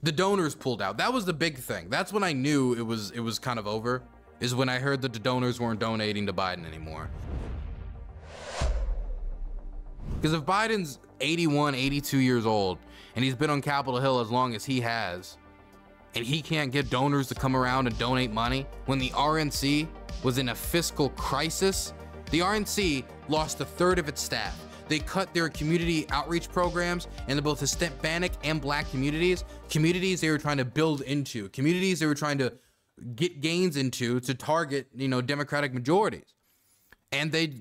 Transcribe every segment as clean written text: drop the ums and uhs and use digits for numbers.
The donors pulled out. That was the big thing. That's when I knew it was kind of over, is when I heard that the donors weren't donating to Biden anymore. Because if Biden's 81, 82 years old, and he's been on Capitol Hill as long as he has, and he can't get donors to come around and donate money, when the RNC was in a fiscal crisis, the RNC lost a third of its staff. They cut their community outreach programs in both Hispanic and Black communities they were trying to build into, communities they were trying to get gains into to target, you know, Democratic majorities. And they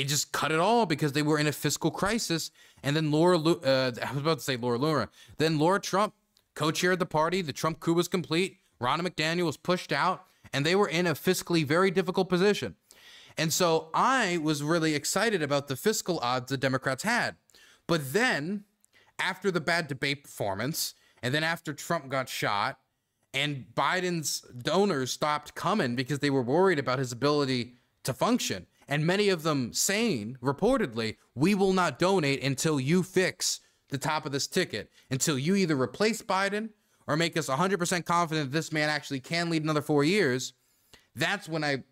just cut it all because they were in a fiscal crisis. And then then Laura Trump co-chaired the party. The Trump coup was complete. Ronna McDaniel was pushed out, and they were in a fiscally very difficult position. And so I was really excited about the fiscal odds the Democrats had. But then, after the bad debate performance, and then after Trump got shot, and Biden's donors stopped coming because they were worried about his ability to function, and many of them saying, reportedly, we will not donate until you fix the top of this ticket, until you either replace Biden or make us 100% confident this man actually can lead another 4 years. That's when I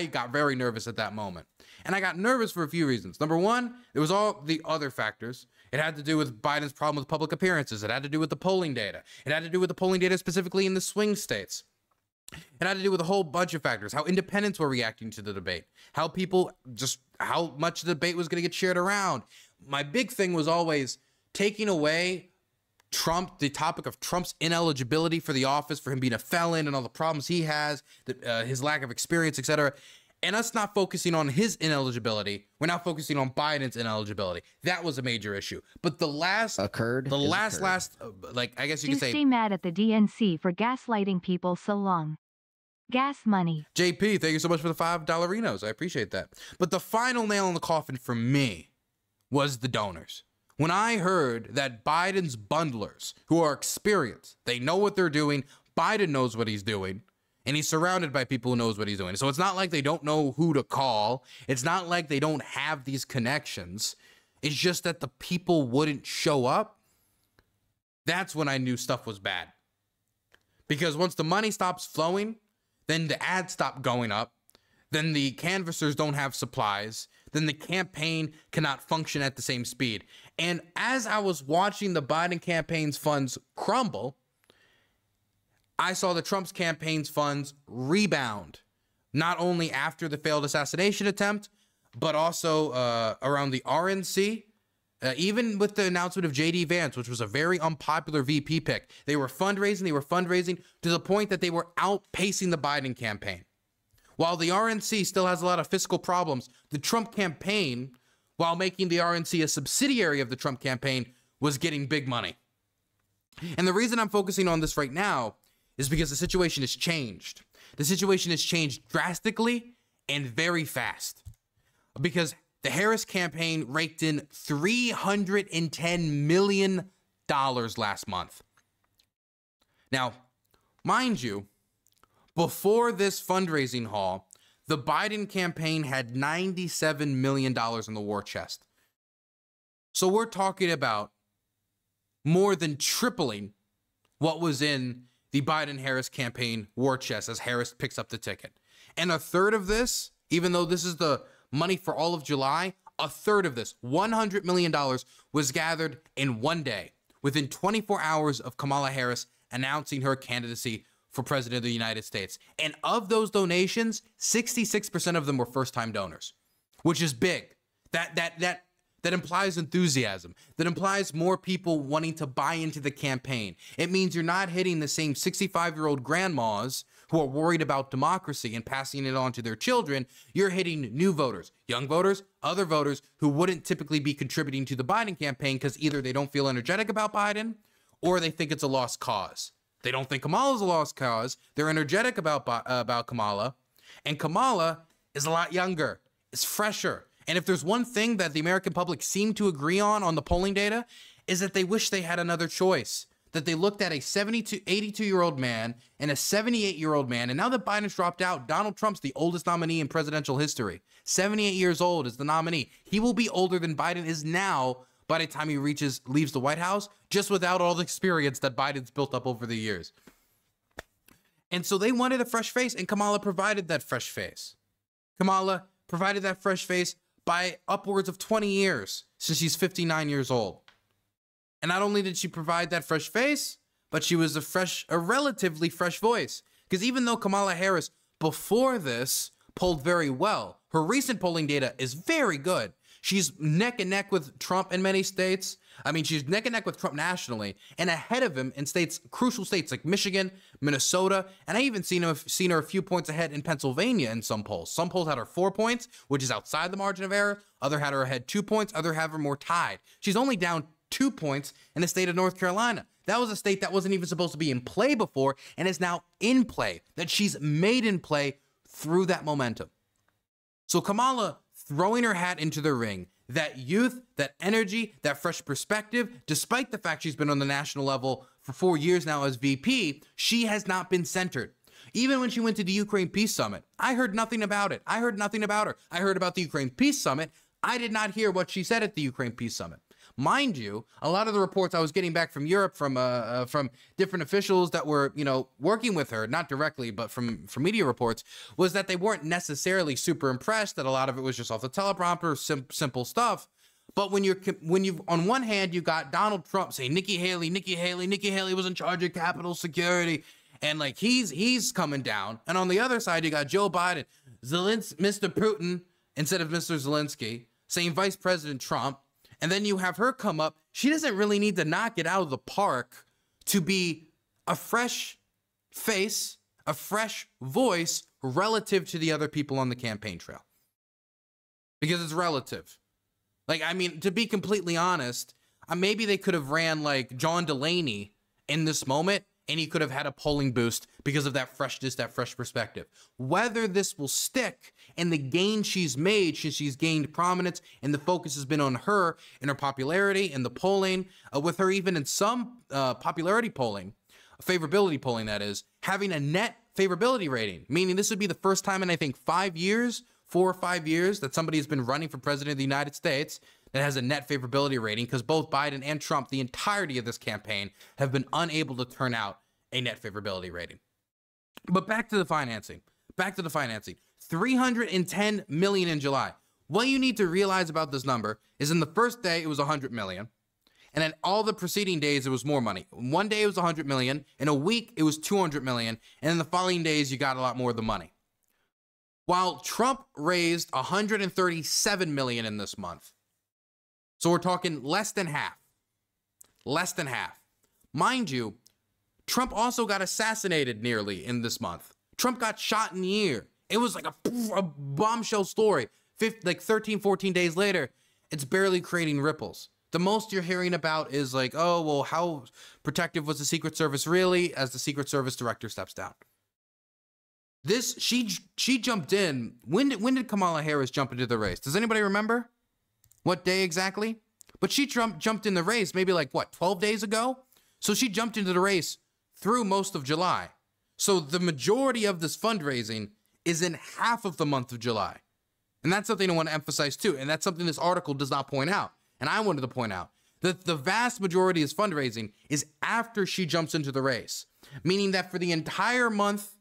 got very nervous at that moment. And I got nervous for a few reasons. Number one, there was all the other factors. It had to do with Biden's problem with public appearances. It had to do with the polling data. It had to do with the polling data specifically in the swing states. It had to do with a whole bunch of factors. How independents were reacting to the debate. How much the debate was going to get shared around. My big thing was always taking away Trump, the topic of Trump's ineligibility for the office, for him being a felon and all the problems he has, his lack of experience, etc. And us not focusing on his ineligibility, we're now focusing on Biden's ineligibility. That was a major issue. But the last, like, I guess you could say, stay mad at the DNC for gaslighting people so long. Gas money. JP, thank you so much for the $5 I appreciate that. But the final nail in the coffin for me was the donors. When I heard that Biden's bundlers, who are experienced, they know what they're doing, Biden knows what he's doing, and he's surrounded by people who knows what he's doing. So it's not like they don't know who to call. It's not like they don't have these connections. It's just that the people wouldn't show up. That's when I knew stuff was bad. Because once the money stops flowing, then the ads stop going up, then the canvassers don't have supplies, then the campaign cannot function at the same speed. And as I was watching the Biden campaign's funds crumble, I saw the Trump's campaign's funds rebound, not only after the failed assassination attempt, but also around the RNC, even with the announcement of J.D. Vance, which was a very unpopular VP pick. They were fundraising to the point that they were outpacing the Biden campaign. While the RNC still has a lot of fiscal problems, the Trump campaign, while making the RNC a subsidiary of the Trump campaign, was getting big money. And the reason I'm focusing on this right now is because the situation has changed. The situation has changed drastically and very fast. Because the Harris campaign raked in $310 million last month. Now, mind you, before this fundraising haul, the Biden campaign had $97 million in the war chest. So we're talking about more than tripling what was in the Biden-Harris campaign war chest as Harris picks up the ticket. And a third of this, even though this is the money for all of July, a third of this, $100 million, was gathered in one day, within 24 hours of Kamala Harris announcing her candidacy for president of the United States. And of those donations, 66% of them were first-time donors, which is big. That implies enthusiasm. That implies more people wanting to buy into the campaign. It means you're not hitting the same 65-year-old grandmas who are worried about democracy and passing it on to their children. You're hitting new voters, young voters, other voters who wouldn't typically be contributing to the Biden campaign because either they don't feel energetic about Biden or they think it's a lost cause. They don't think Kamala's a lost cause. They're energetic about Kamala. And Kamala is a lot younger. It's fresher. And if there's one thing that the American public seem to agree on the polling data, is that they wish they had another choice. That they looked at a 82-year-old man and a 78-year-old man. And now that Biden's dropped out, Donald Trump's the oldest nominee in presidential history. 78 years old is the nominee. He will be older than Biden is now by the time he leaves the White House, just without all the experience that Biden's built up over the years. And so they wanted a fresh face, and Kamala provided that fresh face. Kamala provided that fresh face by upwards of 20 years since she's 59 years old. And not only did she provide that fresh face, but she was a relatively fresh voice. Because even though Kamala Harris before this polled very well, her recent polling data is very good. She's neck and neck with Trump in many states. I mean, she's neck and neck with Trump nationally and ahead of him in crucial states like Michigan, Minnesota, and I even seen her a few points ahead in Pennsylvania in some polls. Some polls had her 4 points, which is outside the margin of error. Other had her ahead 2 points. Other have her more tied. She's only down 2 points in the state of North Carolina. That was a state that wasn't even supposed to be in play before and is now in play, that she's made in play through that momentum. So Kamala throwing her hat into the ring, that youth, that energy, that fresh perspective, despite the fact she's been on the national level for 4 years now as VP, she has not been centered. Even when she went to the Ukraine Peace Summit, I heard nothing about it. I heard nothing about her. I heard about the Ukraine Peace Summit. I did not hear what she said at the Ukraine Peace Summit. Mind you, a lot of the reports I was getting back from Europe from different officials that were, working with her, not directly, but from media reports, was that they weren't necessarily super impressed, that a lot of it was just off the teleprompter, simple stuff. But when you've on one hand, you got Donald Trump saying Nikki Haley was in charge of Capitol security, and like he's coming down. And on the other side, you got Joe Biden, Mr. Putin, instead of Mr. Zelensky, saying Vice President Trump. And then you have her come up. She doesn't really need to knock it out of the park to be a fresh face, a fresh voice relative to the other people on the campaign trail. Because it's relative. Like, I mean, to be completely honest, maybe they could have ran like John Delaney in this moment, and he could have had a polling boost because of that freshness, that fresh perspective. Whether this will stick and the gain she's made since she's gained prominence and the focus has been on her and her popularity and the polling, with her even in some popularity polling, favorability polling that is, having a net favorability rating, meaning this would be the first time in I think 5 years, 4 or 5 years, that somebody has been running for president of the United States that has a net favorability rating, because both Biden and Trump, the entirety of this campaign, have been unable to turn out a net favorability rating. But back to the financing. 310 million in July. What you need to realize about this number is in the first day, it was 100 million. And then all the preceding days, it was more money. One day it was 100 million. In a week, it was 200 million. And in the following days, you got a lot more of the money. While Trump raised 137 million in this month. So we're talking less than half. Less than half. Mind you, Trump also got assassinated nearly in this month. Trump got shot in the ear. It was like a bombshell story. 13, 14 days later, it's barely creating ripples. The most you're hearing about is like, oh, well, how protective was the Secret Service really, as the Secret Service director steps down. She jumped in. When did Kamala Harris jump into the race? Does anybody remember what day exactly? But she jumped in the race maybe like, 12 days ago? So she jumped into the race through most of July. So the majority of this fundraising is in half of the month of July. And that's something I want to emphasize too. And that's something this article does not point out. And I wanted to point out that the vast majority of fundraising is after she jumps into the race. Meaning that for the entire month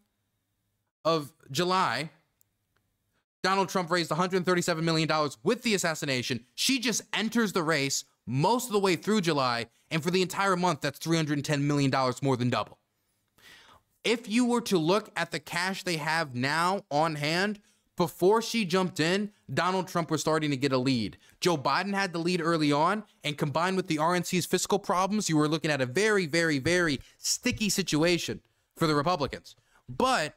of July, Donald Trump raised $137 million with the assassination. She just enters the race most of the way through July. And for the entire month, that's $310 million, more than double. If you were to look at the cash they have now on hand, before she jumped in, Donald Trump was starting to get a lead. Joe Biden had the lead early on, and combined with the RNC's fiscal problems, you were looking at a very, very, very sticky situation for the Republicans. But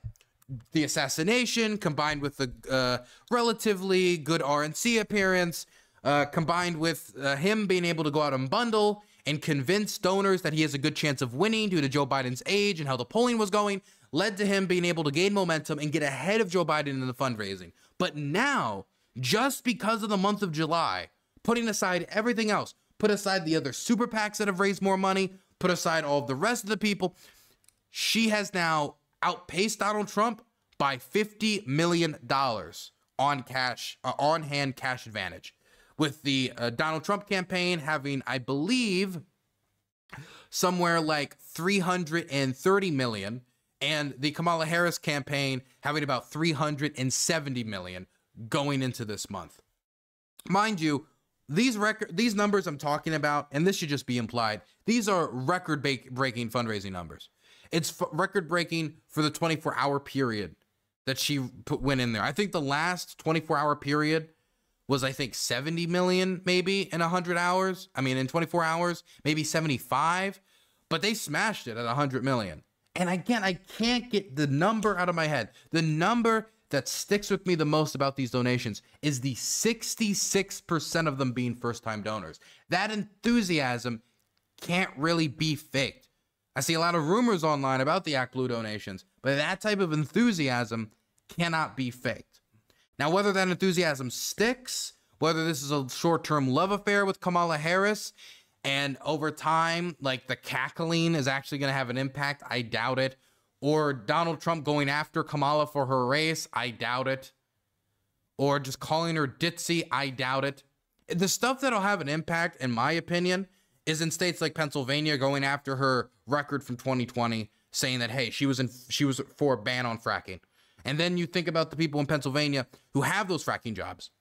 the assassination, combined with the relatively good RNC appearance, combined with him being able to go out and bundle and convince donors that he has a good chance of winning due to Joe Biden's age and how the polling was going, led to him being able to gain momentum and get ahead of Joe Biden in the fundraising. But now, just because of the month of July, putting aside everything else, put aside the other super PACs that have raised more money, put aside all of the rest of the people, she has now outpaced Donald Trump by $50 million on hand cash advantage. with the Donald Trump campaign having, I believe, somewhere like 330 million, and the Kamala Harris campaign having about 370 million going into this month. Mind you, these numbers I'm talking about, and this should just be implied, these are record-breaking fundraising numbers. It's record-breaking for the 24-hour period that she went in there. I think the last 24-hour period was, I think, 70 million maybe in 100 hours. I mean, in 24 hours, maybe 75, but they smashed it at 100 million. And again, I can't get the number out of my head. The number that sticks with me the most about these donations is the 66% of them being first-time donors. That enthusiasm can't really be faked. I see a lot of rumors online about the Act Blue donations, but that type of enthusiasm cannot be faked. Now, whether that enthusiasm sticks, whether this is a short-term love affair with Kamala Harris, and over time, like the cackling is actually going to have an impact, I doubt it. Or Donald Trump going after Kamala for her race, I doubt it. Or just calling her ditzy, I doubt it. The stuff that'll have an impact, in my opinion, is in states like Pennsylvania going after her record from 2020, saying that, hey, she was for a ban on fracking. And then you think about the people in Pennsylvania who have those fracking jobs,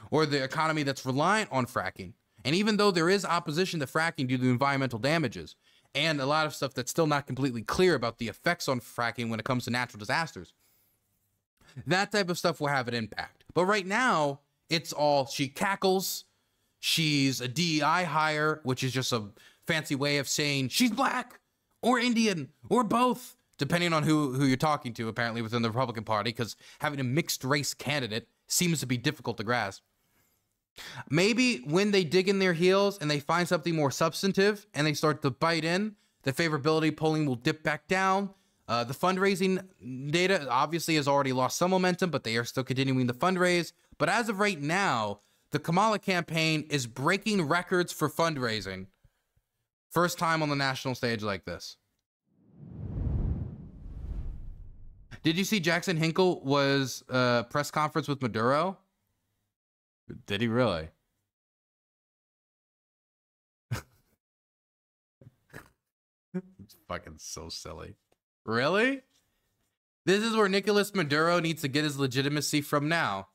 or the economy that's reliant on fracking. And even though there is opposition to fracking due to environmental damages, and a lot of stuff that's still not completely clear about the effects on fracking when it comes to natural disasters, that type of stuff will have an impact. But right now, it's all she cackles, she's a DEI hire, which is just a fancy way of saying she's black or Indian or both, depending on who you're talking to, apparently, within the Republican Party, because having a mixed race candidate seems to be difficult to grasp. Maybe when they dig in their heels and they find something more substantive and they start to bite in, the favorability polling will dip back down. The fundraising data obviously has already lost some momentum, but they are still continuing to fundraise. But as of right now, the Kamala campaign is breaking records for fundraising. First time on the national stage like this. Did you see Jackson Hinkle was press conference with Maduro? Did he really? It's fucking so silly. Really? This is where Nicolas Maduro needs to get his legitimacy from now.